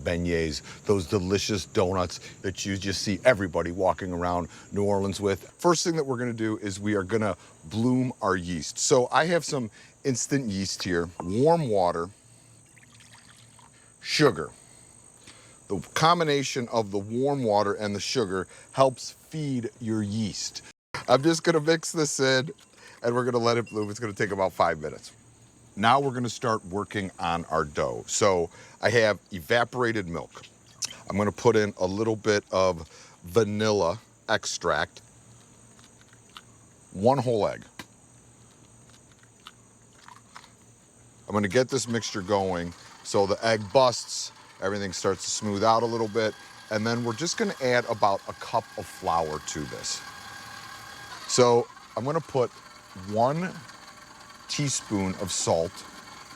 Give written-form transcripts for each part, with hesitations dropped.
Beignets, those delicious donuts that you just see everybody walking around New Orleans with. First thing that we're gonna do is we are gonna bloom our yeast. So I have some instant yeast here, warm water, sugar. The combination of the warm water and the sugar helps feed your yeast. I'm just gonna mix this in and we're gonna let it bloom. It's gonna take about 5 minutes. Now we're gonna start working on our dough. So I have evaporated milk. I'm gonna put in a little bit of vanilla extract, 1 whole egg. I'm gonna get this mixture going so the egg busts, everything starts to smooth out a little bit, and then we're just gonna add about a cup of flour to this. So I'm gonna put 1 teaspoon of salt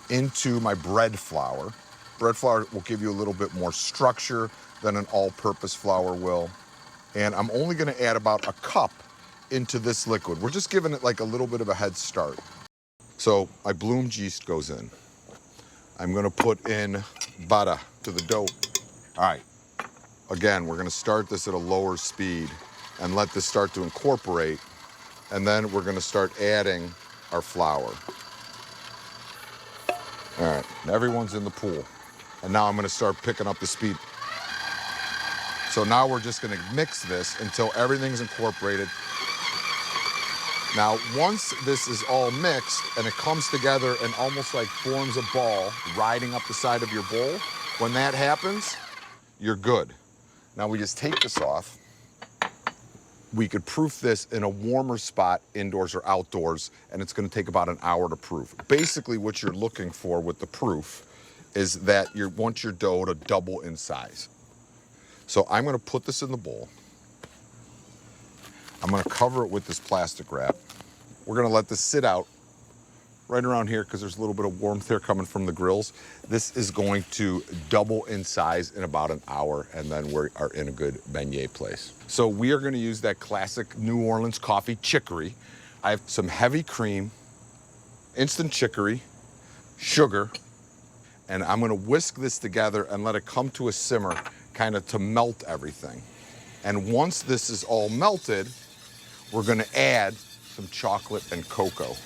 into my bread flour. Bread flour will give you a little bit more structure than an all-purpose flour will. And I'm only gonna add about a cup into this liquid. We're just giving it like a little bit of a head start. So my bloomed yeast goes in. I'm gonna put in butter to the dough. All right, again, we're gonna start this at a lower speed and let this start to incorporate. And then we're gonna start adding our flour. All right, everyone's in the pool. And now I'm gonna start picking up the speed. So now we're just gonna mix this until everything's incorporated. Now, once this is all mixed and it comes together and almost like forms a ball riding up the side of your bowl, when that happens, you're good. Now we just take this off. We could proof this in a warmer spot, indoors or outdoors, and it's gonna take about an hour to proof. Basically, what you're looking for with the proof is that you want your dough to double in size. So I'm gonna put this in the bowl. I'm gonna cover it with this plastic wrap. We're gonna let this sit out right around here because there's a little bit of warmth there coming from the grills. This is going to double in size in about an hour, and then we are in a good beignet place. So we are gonna use that classic New Orleans coffee, Chicory. I have some heavy cream, instant chicory, sugar, and I'm gonna whisk this together and let it come to a simmer, kind of to melt everything. And once this is all melted, we're gonna add some chocolate and cocoa.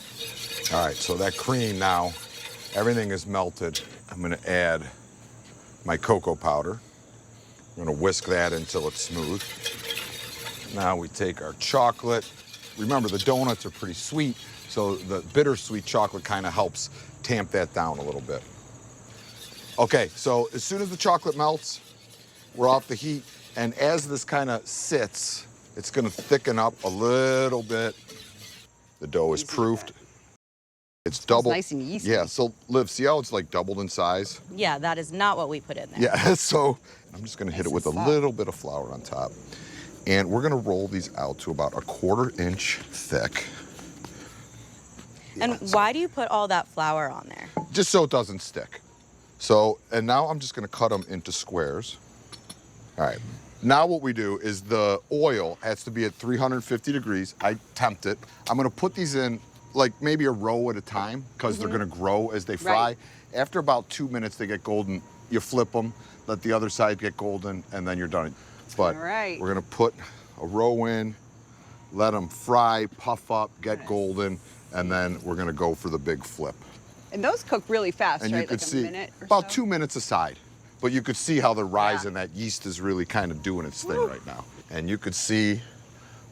All right, so that cream now, everything is melted. I'm gonna add my cocoa powder. I'm gonna whisk that until it's smooth. Now we take our chocolate. Remember, the donuts are pretty sweet, so the bittersweet chocolate kind of helps tamp that down a little bit. Okay, so as soon as the chocolate melts, we're off the heat, and as this kind of sits, it's gonna thicken up a little bit. The dough is proofed. It's double. Nice and yeasty. Yeah, so Liv, see how it's like doubled in size? Yeah, that is not what we put in there. Yeah, so I'm just gonna hit it with a little bit of flour on top. And we're gonna roll these out to about a 1/4 inch thick. And why do you put all that flour on there? Just so it doesn't stick. So, and now I'm just gonna cut them into squares. All right, now what we do is the oil has to be at 350 degrees. I tempt it. I'm gonna put these in like maybe a row at a time because they're gonna grow as they fry. Right. After about 2 minutes, they get golden. You flip them, let the other side get golden, and then you're done. But All right. we're gonna put a row in, let them fry, puff up, get golden, and then we're gonna go for the big flip. And those cook really fast, And right? you could like see a minute or about so? 2 minutes aside. But you could see how the rise Yeah. in that yeast is really kind of doing its thing right now. And you could see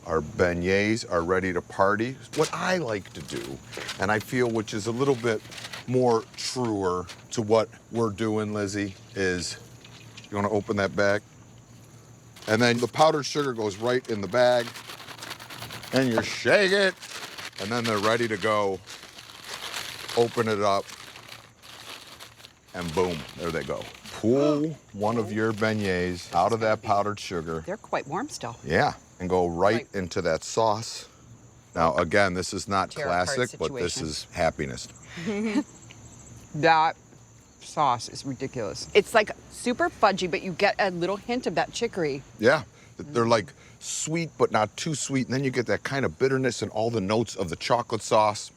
our beignets are ready to party. What I like to do, and I feel which is a little bit more truer to what we're doing, Lizzie, is you wanna open that bag? And then the powdered sugar goes right in the bag, and you shake it, and then they're ready to go. Open it up, and boom, there they go. Pull one of your beignets out of that powdered sugar. They're quite warm still. Yeah, and go right into that sauce. Now, again, this is not Tarot card classic, but this situation. is happiness. That sauce is ridiculous. It's like super fudgy, but you get a little hint of that chicory. Yeah, they're like sweet, but not too sweet. And then you get that kind of bitterness and all the notes of the chocolate sauce.